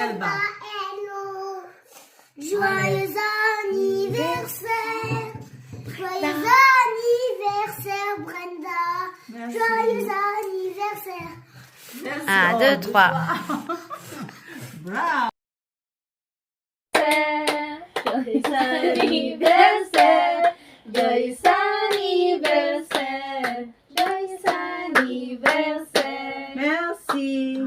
Elba. Joyeux anniversaire. Joyeux anniversaire, Brenda. Merci. Joyeux anniversaire. Merci. 1, 2, 3. Bravo. Joyeux anniversaire, joyeux anniversaire, joyeux anniversaire. Merci.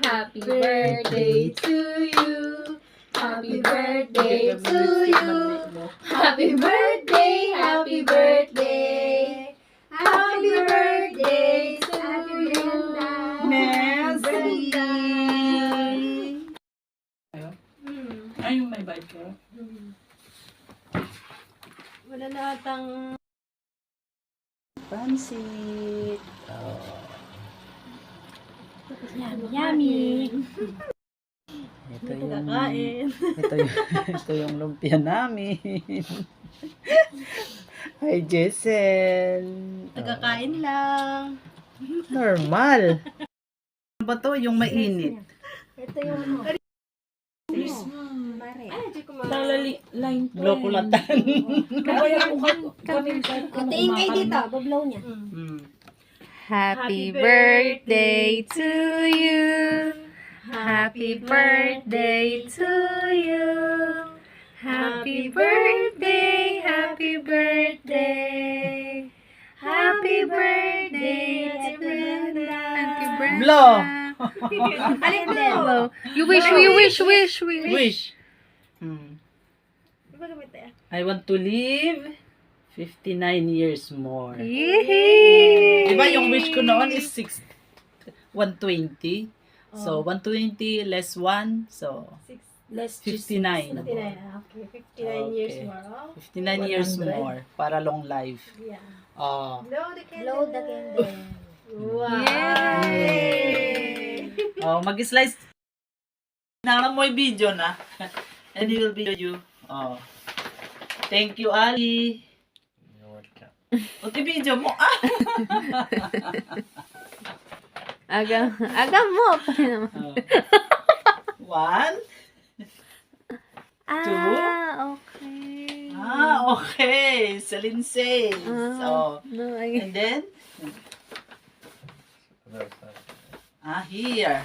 Happy birthday to you. Happy birthday to you. Happy birthday, happy birthday. Happy birthday to you. Merci. Ay, yung may bite ko. Wala na atang Pansit. yummy. Ito yung lumpia namin. Hi, Jessel. Nagkakain lang. Normal. Ano ba to? Yung mainit. Ito yung Blokulatan. Tingin kayo dito, bablaw niya. Happy birthday to you. Happy birthday to you. Happy birthday, happy birthday. Happy birthday, Auntie Brenda. Auntie Brenda. Blow. Alin blow? You wish. Wish. I want to live 59 years more. Yee! Diba yung wish ko noon is 120. So, 120 less 1. So, Less 59. 59. Okay, 59 years more. Oh. 59 years more para long life. Yeah. Oh, Blow the candle. Wow. Yay! oh mag-slice. Nang mo video na. And he will video you. Oh. Thank you, Ali. O, video mo. Aga mo pa naman. Oh. 1. Okay. Okay. Celine says. So, No, and then, here.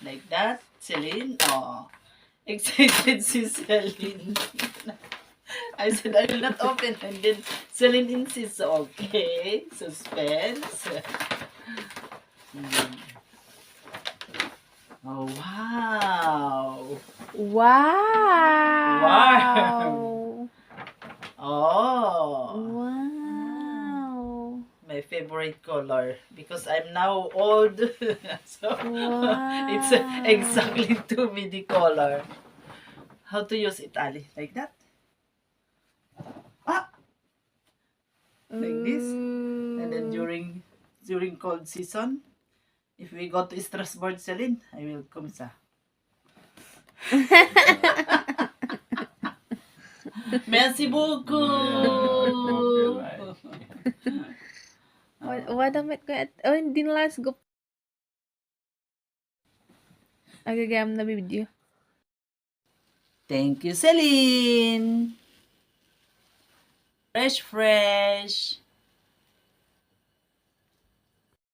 Like that. Celine. Excited si Celine. I said I will not open. And then Celine insists. Okay. Suspense. Oh, wow. Wow. Oh. Wow. My favorite color because I'm now old. So Wow. it's exactly to me the color. How to use it, Ali? Like that? Like this. And then during cold season, if we go to Strasbourg, Celine, I will come sa. Merci beaucoup. Wadamit ko at hindi na last go. Agagam na video. Thank you, Celine. Fresh.